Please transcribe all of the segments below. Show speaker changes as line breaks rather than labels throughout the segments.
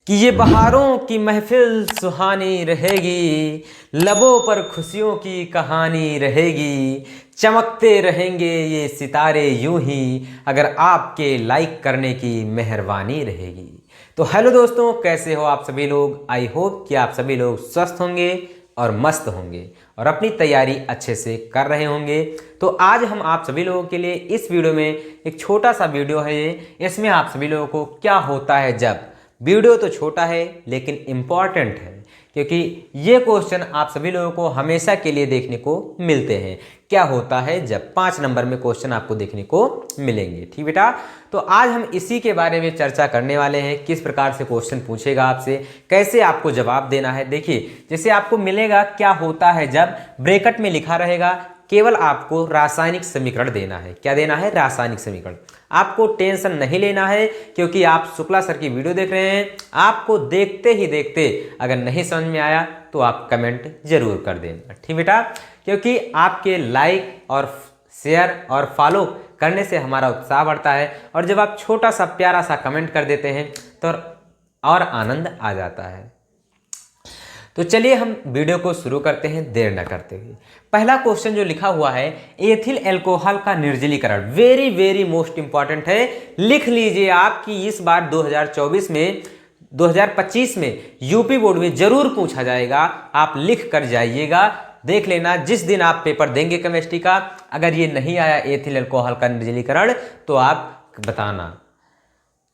कि ये बहारों की महफिल सुहानी रहेगी, लबों पर खुशियों की कहानी रहेगी, चमकते रहेंगे ये सितारे यूं ही अगर आपके लाइक करने की मेहरबानी रहेगी। तो हेलो दोस्तों, कैसे हो आप सभी लोग। आई होप कि आप सभी लोग स्वस्थ होंगे और मस्त होंगे और अपनी तैयारी अच्छे से कर रहे होंगे। तो आज हम आप सभी लोगों के लिए इस वीडियो में एक छोटा सा वीडियो है इसमें आप सभी लोगों को क्या होता है जब, वीडियो तो छोटा है लेकिन इम्पॉर्टेंट है क्योंकि ये क्वेश्चन आप सभी लोगों को हमेशा के लिए देखने को मिलते हैं। क्या होता है जब 5 नंबर में क्वेश्चन आपको देखने को मिलेंगे। ठीक बेटा, तो आज हम इसी के बारे में चर्चा करने वाले हैं। किस प्रकार से क्वेश्चन पूछेगा आपसे, कैसे आपको जवाब देना है। देखिए, जैसे आपको मिलेगा क्या होता है जब, ब्रैकेट में लिखा रहेगा, केवल आपको रासायनिक समीकरण देना है। क्या देना है? रासायनिक समीकरण। आपको टेंशन नहीं लेना है क्योंकि आप शुक्ला सर की वीडियो देख रहे हैं। आपको देखते ही देखते अगर नहीं समझ में आया तो आप कमेंट जरूर कर देना। ठीक बेटा, क्योंकि आपके लाइक और शेयर और फॉलो करने से हमारा उत्साह बढ़ता है और जब आप छोटा सा प्यारा सा कमेंट कर देते हैं तो और आनंद आ जाता है। तो चलिए हम वीडियो को शुरू करते हैं देर न करते हुए। पहला क्वेश्चन जो लिखा हुआ है, एथिल अल्कोहल का निर्जलीकरण, वेरी वेरी मोस्ट इंपॉर्टेंट है। लिख लीजिए आप कि इस बार 2025 में यूपी बोर्ड में जरूर पूछा जाएगा। आप लिख कर जाइएगा, देख लेना। जिस दिन आप पेपर देंगे केमिस्ट्री का, अगर ये नहीं आया एथिल अल्कोहल का निर्जलीकरण तो आप बताना।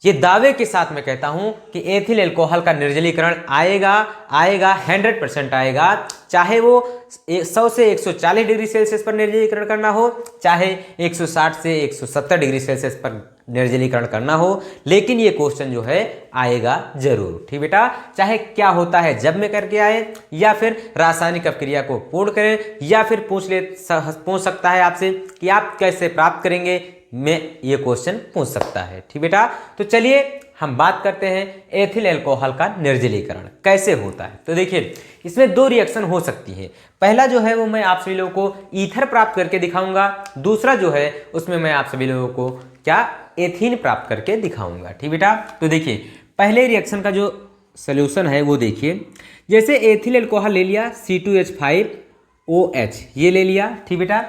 ये दावे के साथ मैं कहता हूं कि एथिल अल्कोहल का निर्जलीकरण आएगा, आएगा 100% आएगा। चाहे वो 100 से 140 डिग्री सेल्सियस पर निर्जलीकरण करना हो, चाहे 160 से 170 डिग्री सेल्सियस पर निर्जलीकरण करना हो, लेकिन ये क्वेश्चन जो है आएगा जरूर। ठीक बेटा, चाहे क्या होता है जब में करके आए या फिर रासायनिक अपक्रिया को पूर्ण करें या फिर पूछ सकता है आपसे कि आप कैसे प्राप्त करेंगे, में ये क्वेश्चन पूछ सकता है। ठीक बेटा, तो चलिए हम बात करते हैं एथिल अल्कोहल का निर्जलीकरण कैसे होता है। तो देखिए, इसमें 2 रिएक्शन हो सकती है। पहला जो है वो मैं आप सभी लोगों को ईथर प्राप्त करके दिखाऊंगा, दूसरा जो है उसमें मैं आप सभी लोगों को क्या, एथीन प्राप्त करके दिखाऊंगा। ठीक बेटा, तो देखिए पहले रिएक्शन का जो सोल्यूशन है वो देखिए, जैसे एथिल अल्कोहल ले लिया C2H5OH ये ले लिया। ठीक बेटा,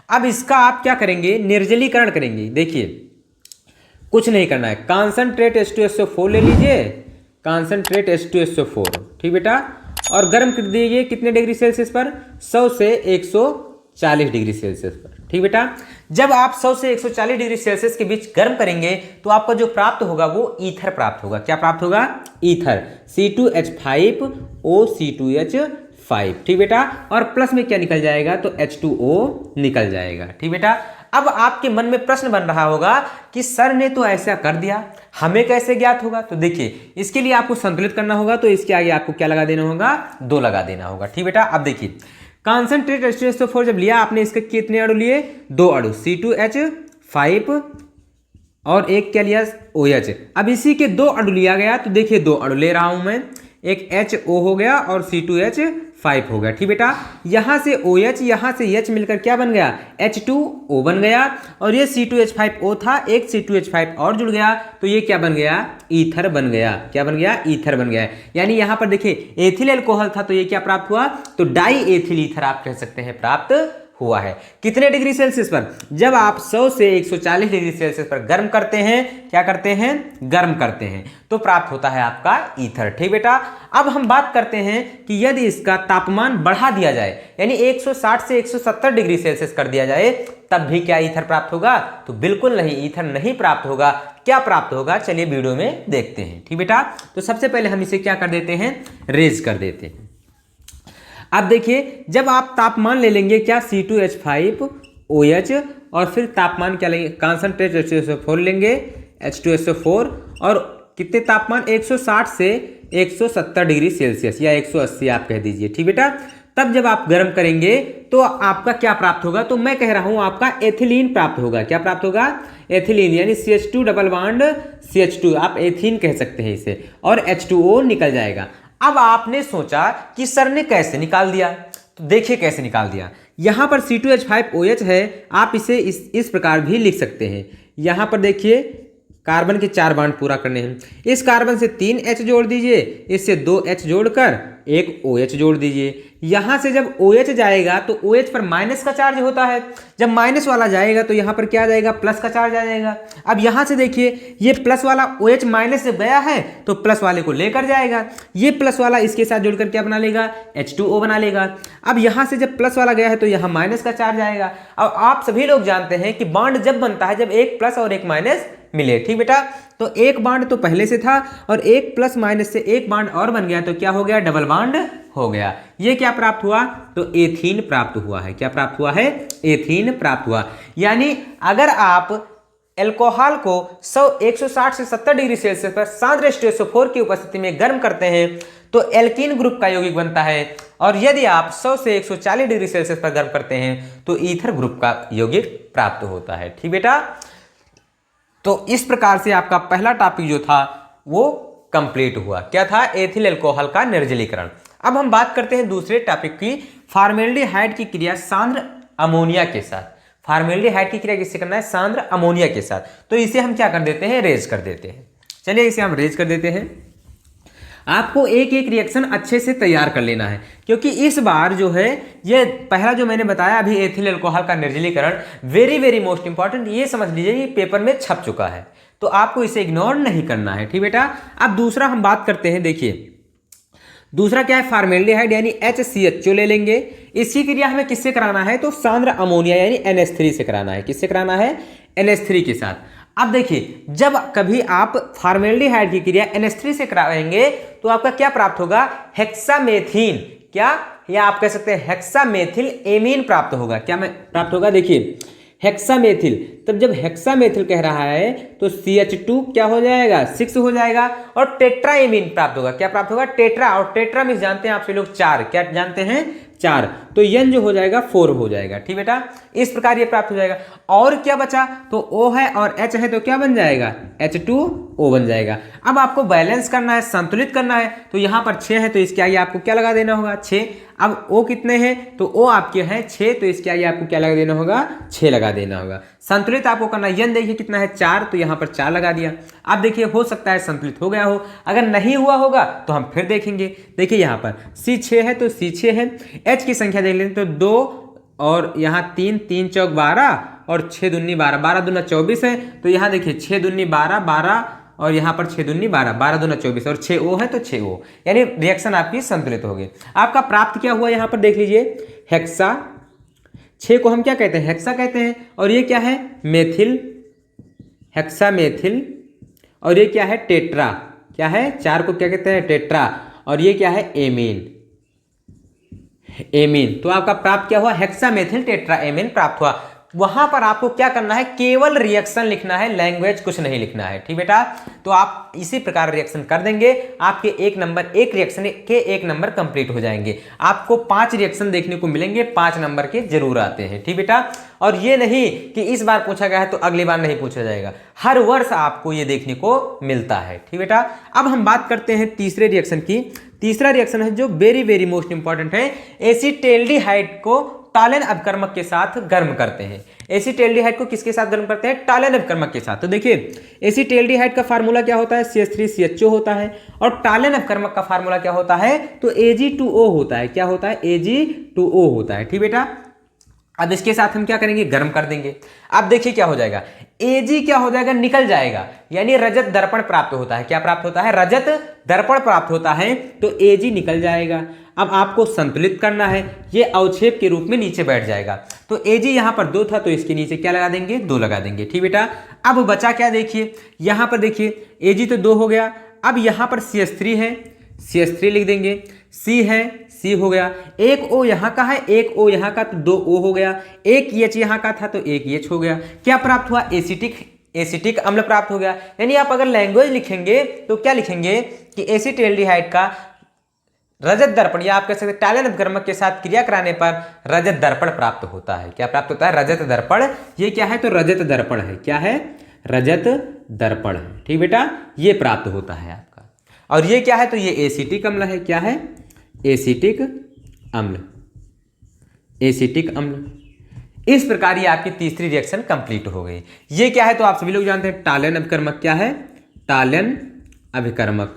अब इसका आप क्या करेंगे, निर्जलीकरण करेंगे। देखिए कुछ नहीं करना है, कॉन्सनट्रेट H2SO4 ले लीजिए, कॉन्सनट्रेट H2SO4। ठीक बेटा, और गर्म कर दीजिए कितने डिग्री सेल्सियस पर, 100 से 140 डिग्री सेल्सियस पर। ठीक बेटा, जब आप 100 से 140 डिग्री सेल्सियस के बीच गर्म करेंगे तो आपका जो प्राप्त होगा वो ईथर प्राप्त होगा। क्या प्राप्त होगा? Ether, C2H5OC2H5। ठीक बेटा, और प्लस में क्या निकल जाएगा, तो H2O निकल जाएगा। ठीक बेटा, अब आपके मन में प्रश्न बन रहा होगा कि सर ने तो ऐसा कर दिया, हमें कैसे ज्ञात होगा। तो देखिए, इसके लिए आपको संतुलित करना होगा, तो इसके आगे आपको क्या लगा देना होगा, 2 लगा देना होगा। ठीक बेटा, अब देखिए कॉन्सनट्रेट H2SO4 जब लिया आपने, इसके कितने अणु लिए, 2 अणु, C2H5 और एक क्या लिया, OH। अब इसी के 2 अणु लिया गया, तो देखिए 2 अणु ले रहा हूं मैं, एक HO हो गया और C2H5 हो गया। ठीक बेटा, यहां से OH यहां से H मिलकर क्या बन गया, H2O बन गया, और ये C2H5O था, एक C2H5 और जुड़ गया तो ये क्या बन गया, ईथर बन गया। क्या बन गया, ईथर बन गया। यानी यहां पर देखिए एथिल अल्कोहल था तो ये क्या प्राप्त हुआ, तो डाई एथिल ईथर आप कह सकते हैं प्राप्त हुआ है। कितने डिग्री सेल्सियस पर, जब आप 100 से 140 डिग्री सेल्सियस पर गर्म करते हैं, क्या करते हैं, गर्म करते हैं, तो प्राप्त होता है आपका ईथर। ठीक बेटा, अब हम बात करते हैं कि यदि इसका तापमान बढ़ा दिया जाए, यानी 160 से 170 डिग्री सेल्सियस कर दिया जाए, तब भी क्या ईथर प्राप्त होगा, तो बिल्कुल नहीं, ईथर नहीं प्राप्त होगा। क्या प्राप्त होगा, चलिए वीडियो में देखते हैं। ठीक बेटा, तो सबसे पहले हम इसे क्या कर देते हैं, रेज कर देते हैं। अब देखिए, जब आप तापमान ले लेंगे क्या, C2H5OH और फिर तापमान क्या लेंगे, कॉन्सनट्रेट H2SO4 लेंगे, H2SO4, और कितने तापमान, 160 से 170 डिग्री सेल्सियस या 180 आप कह दीजिए। ठीक बेटा, तब जब आप गर्म करेंगे तो आपका क्या प्राप्त होगा, तो मैं कह रहा हूं आपका एथिलीन प्राप्त होगा। क्या प्राप्त होगा, एथिलीन, यानी CH2 डबल बॉन्ड CH2, आप एथीन कह सकते हैं इसे, और H2O निकल जाएगा। अब आपने सोचा कि सर ने कैसे निकाल दिया, तो देखिए कैसे निकाल दिया। यहां पर C2H5OH है, आप इसे इस प्रकार भी लिख सकते हैं। यहां पर देखिए कार्बन के 4 बॉन्ड पूरा करने हैं। इस कार्बन से 3 H जोड़ दीजिए, इससे 2 H जोड़कर एक OH जोड़ दीजिए। यहाँ से जब OH जाएगा तो OH पर माइनस का चार्ज होता है, जब माइनस वाला जाएगा तो यहाँ पर क्या आ जाएगा, प्लस का चार्ज आ जाएगा। अब यहाँ से देखिए ये प्लस वाला OH माइनस से गया है तो प्लस वाले को लेकर जाएगा, ये प्लस वाला इसके साथ जुड़कर क्या बना लेगा, H2O बना लेगा। अब यहाँ से जब प्लस वाला गया है तो यहाँ माइनस का चार्ज आएगा। अब आप सभी लोग जानते हैं कि बॉन्ड जब बनता है जब एक प्लस और एक माइनस मिले, ठीक बेटा। तो एक बॉन्ड तो पहले से था और एक प्लस माइनस से एक बॉन्ड और बन गया तो क्या हो गया, डबल बॉन्ड हो गया। ये क्या प्राप्त हुआ, तो एथीन प्राप्त हुआ है। क्या प्राप्त हुआ है, एथीन प्राप्त हुआ। यानी अगर आप अल्कोहल को 160 से 70 डिग्री सेल्सियस पर सांद्र H2SO4 की उपस्थिति में गर्म करते हैं तो एल्कीन ग्रुप का यौगिक बनता है, और यदि आप 100 से 140 डिग्री सेल्सियस पर गर्म करते हैं तो ईथर ग्रुप का यौगिक प्राप्त होता है, ठीक बेटा। तो इस प्रकार से आपका पहला टॉपिक जो था वो कंप्लीट हुआ। क्या था, एथिल अल्कोहल का निर्जलीकरण। अब हम बात करते हैं दूसरे टॉपिक की, फॉर्मेल्डिहाइड की क्रिया सांद्र अमोनिया के साथ। फॉर्मेल्डिहाइड की क्रिया किससे करना है, सांद्र अमोनिया के साथ। तो इसे हम क्या कर देते हैं, रेज कर देते हैं। चलिए इसे हम रेज कर देते हैं। आपको एक एक रिएक्शन अच्छे से तैयार कर लेना है, क्योंकि इस बार जो है ये पहला जो मैंने बताया अभी एथिल अल्कोहल का निर्जलीकरण, वेरी वेरी मोस्ट इंपॉर्टेंट, ये समझ लीजिए ये पेपर में छप चुका है तो आपको इसे इग्नोर नहीं करना है, ठीक बेटा। अब दूसरा हम बात करते हैं, देखिए दूसरा क्या है, फॉर्मेल्डिहाइड यानी HCHO ले लेंगे। इसकी क्रिया हमें किससे कराना है, तो सांद्र अमोनिया यानी NH3 से कराना है। किससे कराना है, NH3 के साथ। अब देखिए जब कभी आप फॉर्मेल्डिहाइड की क्रिया NH3 से कराएंगे तो आपका क्या प्राप्त होगा, हेक्सामेथीन, क्या, या आप कह सकते हैं हेक्सामेथिल एमीन प्राप्त होगा। क्या प्राप्त होगा, देखिए हेक्सामेथिल। तब जब हेक्सामेथिल कह रहा है तो CH2 क्या हो जाएगा, 6 हो जाएगा, और टेट्रा एमीन प्राप्त होगा। क्या प्राप्त होगा, टेट्रा। और टेट्रा में जानते हैं आप सभी लोग 4, क्या जानते हैं, 4। तो N जो हो जाएगा 4 हो जाएगा, ठीक बेटा। इस प्रकार ये प्राप्त हो जाएगा। और क्या बचा, तो O है और H है तो क्या बन जाएगा, H2O बन जाएगा। अब आपको बैलेंस करना है, संतुलित करना है, तो यहाँ पर 6 है तो इसके आगे आपको क्या लगा देना होगा, 6। अब O कितने हैं, तो O आपके हैं 6, तो इसके आगे आपको क्या लगा देना होगा, 6 लगा देना होगा। संतुलित आपको करना, N देखिए कितना है, 4, तो यहाँ पर 4 लगा दिया। अब देखिए हो सकता है संतुलित हो गया हो, अगर नहीं हुआ होगा तो हम फिर देखेंगे। देखिए यहाँ पर C6 है तो C6 है, H की संख्या देख लेते तो 2 और यहाँ 3, 3 चौक 12 और 6 दूनी 12, 12 दूना 24 है। तो यहाँ देखिए 6 दूनी 12, 12 और यहाँ पर 6 दूनी 12, 12 दूना 24 और 6O है तो 6O, यानी रिएक्शन आपकी संतुलित हो गई। आपका प्राप्त क्या हुआ, यहाँ पर देख लीजिए हेक्सा, 6 को हम क्या कहते हैं, हेक्सा कहते हैं, और ये क्या है, मेथिल, हेक्सामेथिल, और ये क्या है, टेट्रा। क्या है, 4 को क्या कहते हैं, टेट्रा, और ये क्या है, एमीन, एमीन। तो आपका प्राप्त क्या हुआ, हेक्सामेथिल टेट्रा एमीन प्राप्त हुआ। वहां पर आपको क्या करना है, केवल रिएक्शन लिखना है, लैंग्वेज कुछ नहीं लिखना है, ठीक बेटा। तो आप इसी प्रकार रिएक्शन कर देंगे, आपके एक रिएक्शन के 1 नंबर कंप्लीट हो जाएंगे। आपको 5 रिएक्शन देखने को मिलेंगे, 5 नंबर के जरूर आते हैं, ठीक बेटा। और ये नहीं कि इस बार पूछा गया है तो अगली बार नहीं पूछा जाएगा, हर वर्ष आपको ये देखने को मिलता है, ठीक बेटा। अब हम बात करते हैं तीसरे रिएक्शन की। तीसरा रिएक्शन है जो वेरी वेरी मोस्ट इंपॉर्टेंट है, एसिटेल्डिहाइड को टालेन अपकर्मक के साथ गर्म करते हैं। एसिटेल्डिहाइड को किसके साथ गर्म करते हैं, टालेन अपकर्मक के साथ। तो देखिए एसिटेल्डिहाइड का फार्मूला क्या होता है, CH3CHO होता है, और टालेन अपकर्मक का फार्मूला क्या होता है, तो Ag2O होता है। क्या होता है, Ag2O होता है, ठीक बेटा। अब इसके साथ हम क्या करेंगे, गर्म कर देंगे। अब देखिए क्या हो जाएगा, Ag क्या हो जाएगा, निकल जाएगा, यानी रजत दर्पण प्राप्त होता है। क्या प्राप्त होता है, रजत दर्पण प्राप्त होता है, तो Ag निकल जाएगा। अब आपको संतुलित करना है, ये अवक्षेप के रूप में नीचे बैठ जाएगा। तो Ag यहाँ पर 2 था तो इसके नीचे क्या लगा देंगे, 2 लगा देंगे, ठीक बेटा। अब बचा क्या, देखिए यहाँ पर देखिए Ag तो 2 हो गया। अब यहाँ पर CH3 है, CH3 लिख देंगे, C है, C हो गया, एक O यहाँ का है, एक O यहाँ का, तो 2 O हो गया, एक H यहाँ का था तो एक H हो गया। क्या प्राप्त हुआ, एसिटिक अम्ल प्राप्त हो गया। यानी आप अगर लैंग्वेज लिखेंगे तो क्या लिखेंगे कि एसिटेल्डिहाइड का रजत दर्पण, या आप कह सकते हैं टालेन अपकर्मक के साथ क्रिया कराने पर रजत दर्पण प्राप्त होता है। क्या प्राप्त होता है, रजत दर्पण। ये क्या है, तो रजत दर्पण है। क्या है, रजत दर्पण है, ठीक बेटा, ये प्राप्त होता है आपका। और ये क्या है, तो ये एसिटिक अम्ल है। क्या है, एसिटिक अम्ल, एसिटिक अम्ल। इस प्रकार ये आपकी तीसरी रिएक्शन कंप्लीट हो गई। ये क्या है तो आप सभी लोग जानते हैं, टालन अभिकर्मक क्या है, टालन अभिकर्मक,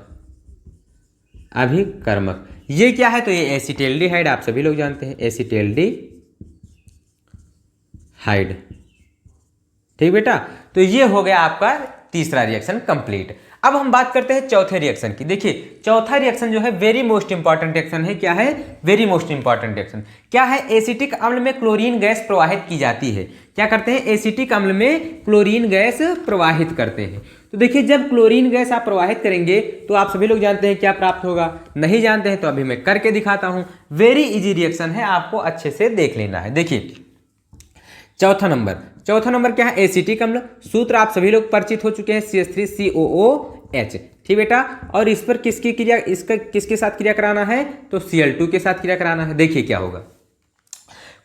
अभिकर्मक। ये क्या है तो ये एसिटाल्डिहाइड, आप सभी लोग जानते हैं एसिटाल्डिहाइड। ठीक बेटा, तो ये हो गया आपका तीसरा रिएक्शन कंप्लीट। अब हम बात करते हैं चौथे रिएक्शन की। देखिए चौथा रिएक्शन जो है वेरी मोस्ट इंपॉर्टेंट रिएक्शन है। क्या है, वेरी मोस्ट इंपॉर्टेंट रिएक्शन क्या है, एसिटिक अम्ल में क्लोरीन गैस प्रवाहित की जाती है। क्या करते हैं, एसिटिक अम्ल में क्लोरीन गैस प्रवाहित करते हैं। तो देखिए जब क्लोरीन गैस आप प्रवाहित करेंगे तो आप सभी लोग जानते हैं क्या प्राप्त होगा, नहीं जानते हैं तो अभी मैं करके दिखाता हूं। वेरी इजी रिएक्शन है, आपको अच्छे से देख लेना है। देखिए चौथा नंबर क्या है, एसिटिक अम्ल। सूत्र आप सभी लोग परिचित हो चुके हैं, CH3COOH। ठीक बेटा, और इस पर किसकी क्रिया, इसका किसके साथ क्रिया कराना है तो Cl2 के साथ क्रिया कराना है। देखिए क्या होगा,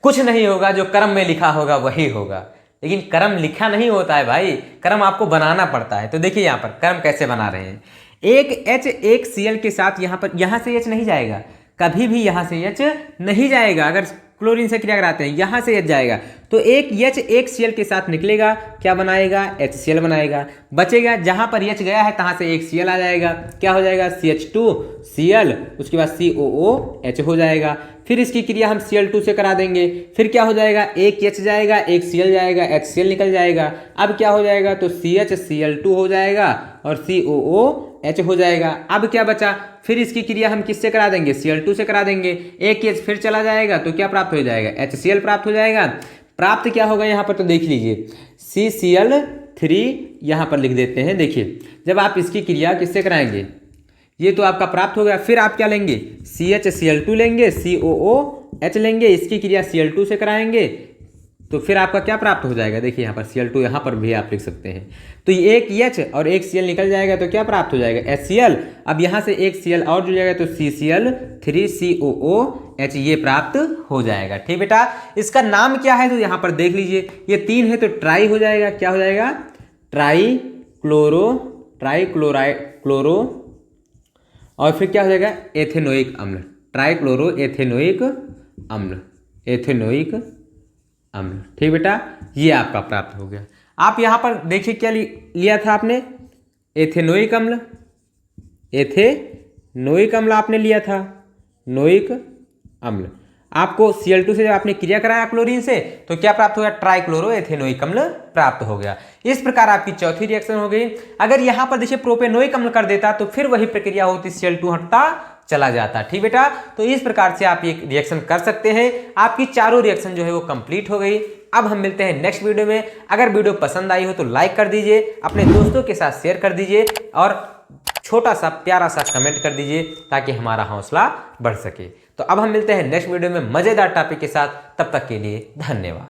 कुछ नहीं होगा, जो कर्म में लिखा होगा वही होगा। लेकिन कर्म लिखा नहीं होता है भाई, कर्म आपको बनाना पड़ता है। तो देखिए यहाँ पर कर्म कैसे बना रहे हैं, एक H एक Cl के साथ यहाँ से H नहीं जाएगा, कभी भी यहाँ से H नहीं जाएगा। अगर क्लोरीन से क्रिया कराते हैं यहाँ से H जाएगा तो एक H एक Cl के साथ निकलेगा, क्या बनाएगा, HCl बनाएगा। बचेगा जहाँ पर H गया है तहाँ से एक Cl आ जाएगा, क्या हो जाएगा, CH2Cl, उसके बाद COOH हो जाएगा। फिर इसकी क्रिया हम Cl2 से करा देंगे, फिर क्या हो जाएगा, एक H जाएगा एक Cl जाएगा, HCl निकल जाएगा। अब क्या हो जाएगा तो CHCl2 हो जाएगा और COOH हो जाएगा। अब क्या बचा, फिर इसकी क्रिया हम किससे करा देंगे, Cl2 से करा देंगे। एक H फिर चला जाएगा तो क्या प्राप्त हो जाएगा, HCl प्राप्त हो जाएगा। प्राप्त क्या होगा यहाँ पर तो देख लीजिए, CCl3 यहाँ पर लिख देते हैं। देखिए जब आप इसकी क्रिया किससे कराएंगे, ये तो आपका प्राप्त हो गया। फिर आप क्या लेंगे, CHCl2 लेंगे, COOH लेंगे, इसकी क्रिया Cl2 से कराएंगे तो फिर आपका क्या प्राप्त हो जाएगा। देखिए यहाँ पर Cl2 यहाँ पर भी आप लिख सकते हैं। तो एक H और एक Cl निकल जाएगा तो क्या प्राप्त हो जाएगा, HCl। अब यहाँ से एक Cl और जुड़ जाएगा तो CCl3COOH ये प्राप्त हो जाएगा। ठीक बेटा, इसका नाम क्या है तो यहाँ पर देख लीजिए, ये 3 है तो ट्राई हो जाएगा। क्या हो जाएगा, ट्राइक्लोरो और फिर क्या हो जाएगा, एथेनोइक अम्ल, ट्राइक्लोरो एथेनोइक अम्ल। ठीक बेटा, ये आपका प्राप्त हो गया। आप यहाँ पर देखिए क्या लिया था आपने, एथेनोइक अम्ल आपने लिया था, नोइक अम्ल। आपको Cl2 से जब आपने क्रिया कराया क्लोरीन से तो क्या प्राप्त हो गया, ट्राइक्लोरो एथेनोइक अम्ल प्राप्त हो गया। इस प्रकार आपकी चौथी रिएक्शन हो गई। अगर यहाँ पर देखिए प्रोपेनोइक अम्ल कर देता तो फिर वही प्रक्रिया होती, Cl2 हटता चला जाता। ठीक बेटा, तो इस प्रकार से आप ये रिएक्शन कर सकते हैं। आपकी चारों रिएक्शन जो है वो कंप्लीट हो गई। अब हम मिलते हैं नेक्स्ट वीडियो में। अगर वीडियो पसंद आई हो तो लाइक कर दीजिए, अपने दोस्तों के साथ शेयर कर दीजिए और छोटा सा प्यारा सा कमेंट कर दीजिए ताकि हमारा हौसला बढ़ सके। तो अब हम मिलते हैं नेक्स्ट वीडियो में मजेदार टॉपिक के साथ। तब तक के लिए धन्यवाद।